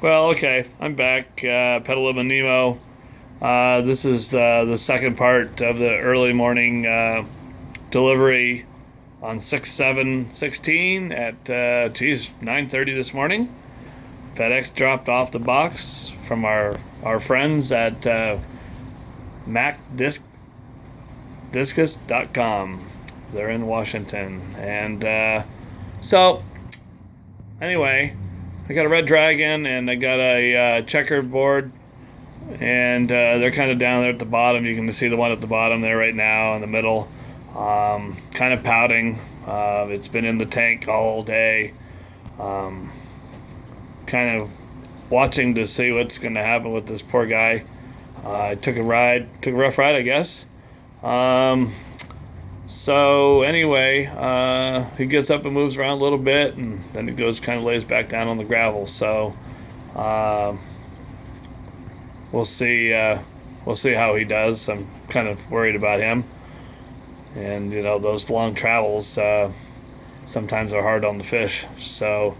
Well, okay, I'm back. Petaluma Nemo. This is the second part of the early morning delivery on 6/7/16 at 9:30 this morning. FedEx dropped off the box from our friends at Discus.com. They're in Washington, and so anyway, I got a red dragon and I got a checkerboard, and they're kind of down there at the bottom. You can see the one at the bottom there right now in the middle, kind of pouting. It's been in the tank all day, kind of watching to see what's going to happen with this poor guy. I took a rough ride, I guess. So anyway, he gets up and moves around a little bit, and then he goes kind of lays back down on the gravel. So we'll see. We'll see how he does. I'm kind of worried about him, and those long travels sometimes are hard on the fish. So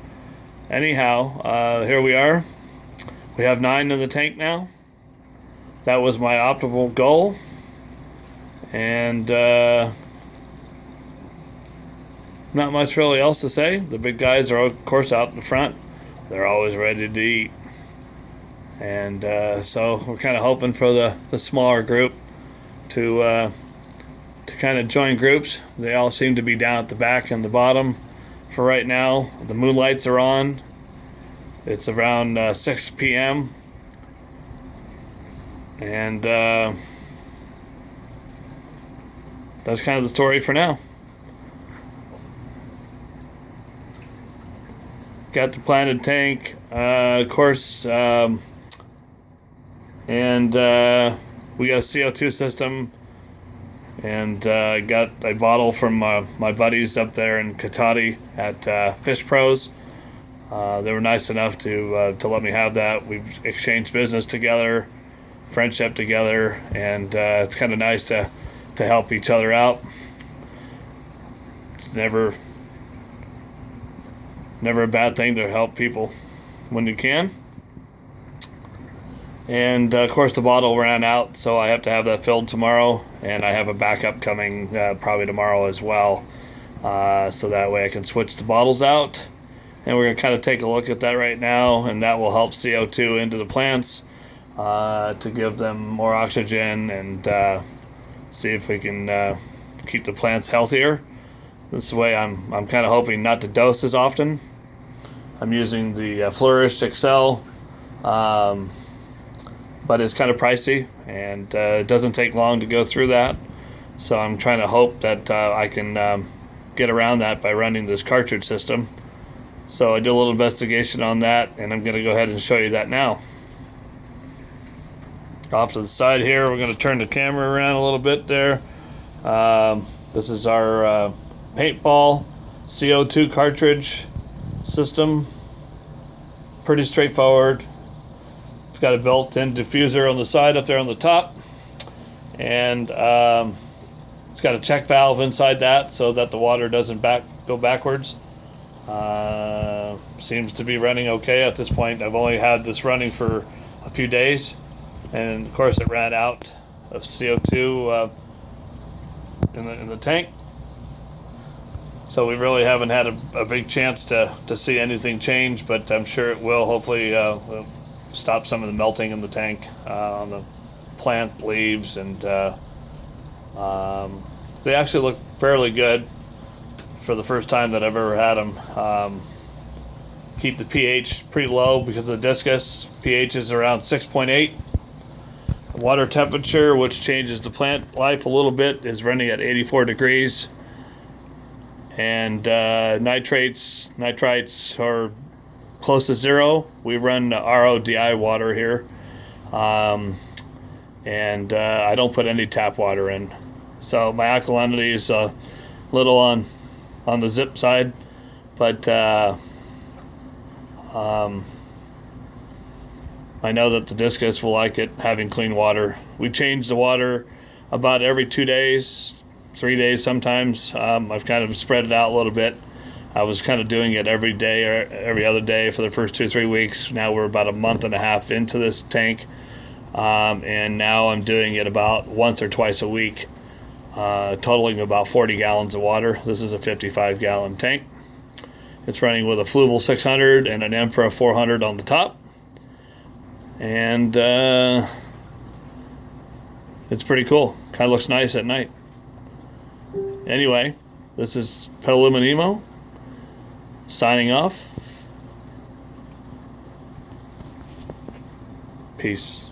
anyhow, here we are. We have 9 in the tank now. That was my optimal goal, and not much really else to say. The big guys are, of course, out in front. They're always ready to eat. And so we're kind of hoping for the smaller group to kind of join groups. They all seem to be down at the back and the bottom for right now. The moonlights are on. It's around 6 p.m. And that's kind of the story for now. Got the planted tank, of course, and we got a CO2 system, and got a bottle from my buddies up there in Katati at Fish Pros. They were nice enough to let me have that. We've exchanged business together, friendship together, and it's kind of nice to help each other out. It's never a bad thing to help people when you can. And of course the bottle ran out, so I have to have that filled tomorrow, and I have a backup coming probably tomorrow as well, so that way I can switch the bottles out. And we're going to kind of take a look at that right now, and that will help CO2 into the plants to give them more oxygen, and see if we can keep the plants healthier. This way I'm kind of hoping not to dose as often. I'm using the Flourish XL, but it's kind of pricey, and it doesn't take long to go through that. So I'm trying to hope that I can get around that by running this cartridge system. So I did a little investigation on that, and I'm going to go ahead and show you that now. Off to the side here, we're going to turn the camera around a little bit there. This is our paintball CO2 cartridge system. Pretty straightforward. It's got a built-in diffuser on the side up there on the top, and it's got a check valve inside that so that the water doesn't go backwards. Seems to be running okay at this point. I've only had this running for a few days, and of course it ran out of CO2 in the tank. So we really haven't had a big chance to see anything change, but I'm sure it will. Hopefully will stop some of the melting in the tank on the plant leaves, and they actually look fairly good for the first time that I've ever had them. Keep the pH pretty low because of the Discus. pH is around 6.8. Water temperature, which changes the plant life a little bit, is running at 84 degrees. And nitrites are close to 0. We run RODI water here, and I don't put any tap water in. So my alkalinity is a little on the zip side, but I know that the Discus will like it having clean water. We change the water about every 2 days, 3 days sometimes. I've kind of spread it out a little bit. I was kind of doing it every day or every other day for the first 2 or 3 weeks. Now we're about a month and a half into this tank, and now I'm doing it about once or twice a week, totaling about 40 gallons of water. This is a 55-gallon tank. It's running with a Fluval 600 and an Emperor 400 on the top, and it's pretty cool. Kind of looks nice at night. Anyway, this is Petaluma signing off. Peace.